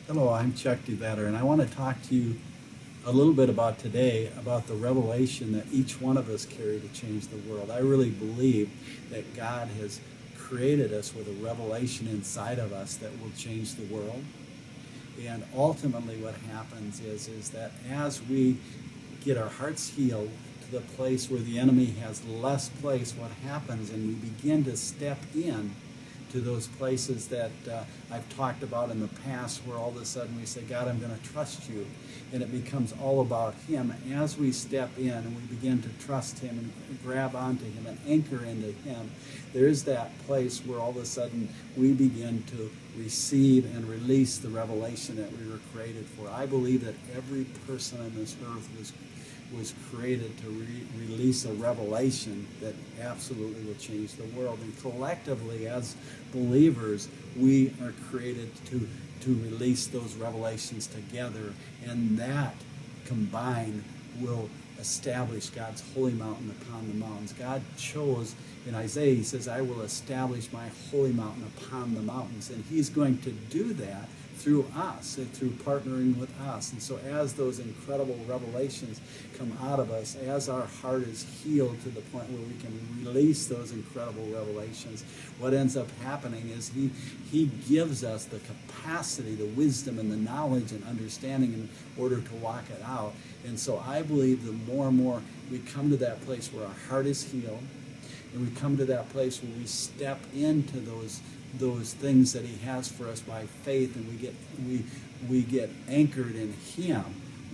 Hello, I'm Chuck DeVetter, and I want to talk to you a little bit about today, about the revelation that each one of us carry to change the world. I really believe that God has created us with a revelation inside of us that will change the world. And ultimately what happens is that as we get our hearts healed to the place where the enemy has less place, what happens, and we begin to step in to those places that I've talked about in the past, where all of a sudden we say, God, I'm going to trust you. And it becomes all about him. As we step in and we begin to trust him and grab onto him and anchor into him, there is that place where all of a sudden we begin to receive and release the revelation that we were created for. I believe that every person on this earth was created to release a revelation that absolutely will change the world. And collectively, as believers, we are created to release those revelations together, and that combined will establish God's holy mountain upon the mountains. God chose, in Isaiah, he says, I will establish my holy mountain upon the mountains. And he's going to do that through us, and through partnering with us. And so as those incredible revelations come out of us, as our heart is healed to the point where we can release those incredible revelations, what ends up happening is he gives us the capacity, the wisdom, and the knowledge and understanding in order to walk it out. And so I believe the more and more we come to that place where our heart is healed, and we come to that place where we step into those things that he has for us by faith, and we get anchored in him.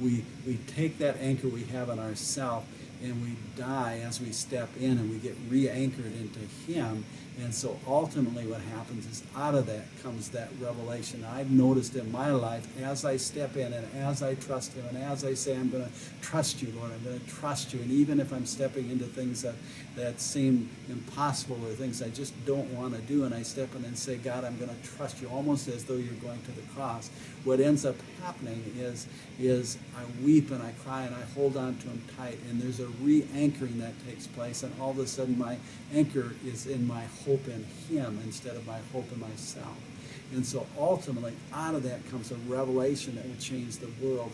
We take that anchor we have in ourselves, and we die as we step in, and we get re-anchored into him. And so ultimately what happens is out of that comes that revelation. I've noticed in my life, as I step in and as I trust him, and as I say, I'm going to trust you, Lord, I'm going to trust you. And even if I'm stepping into things that seem impossible, or things I just don't want to do, and I step in and say, God, I'm going to trust you, almost as though you're going to the cross, what ends up happening is I weep and I cry and I hold on to him tight, and there's a re-anchoring that takes place, and all of a sudden my anchor is in my hope in him instead of my hope in myself. And so ultimately out of that comes a revelation that will change the world,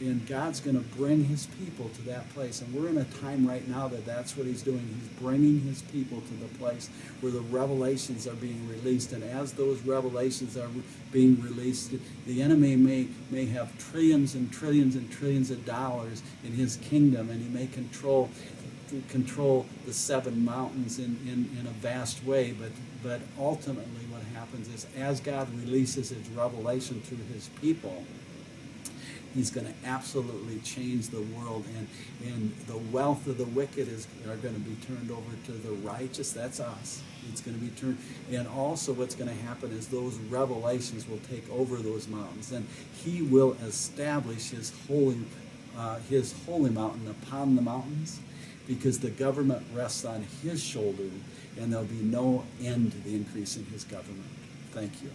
and God's going to bring his people to that place. And we're in a time right now that that's what he's doing. He's bringing his people to the place where the revelations are being released, and as those revelations are being released, the enemy may have trillions and trillions and trillions of dollars in his kingdom, and he may control the seven mountains in a vast way, but ultimately what happens is, as God releases his revelation through his people, he's going to absolutely change the world, and the wealth of the wicked are going to be turned over to the righteous. That's us. It's going to be turned, and also what's going to happen is those revelations will take over those mountains, and he will establish his holy mountain upon the mountains, because the government rests on his shoulder, and there'll be no end to the increase in his government. Thank you.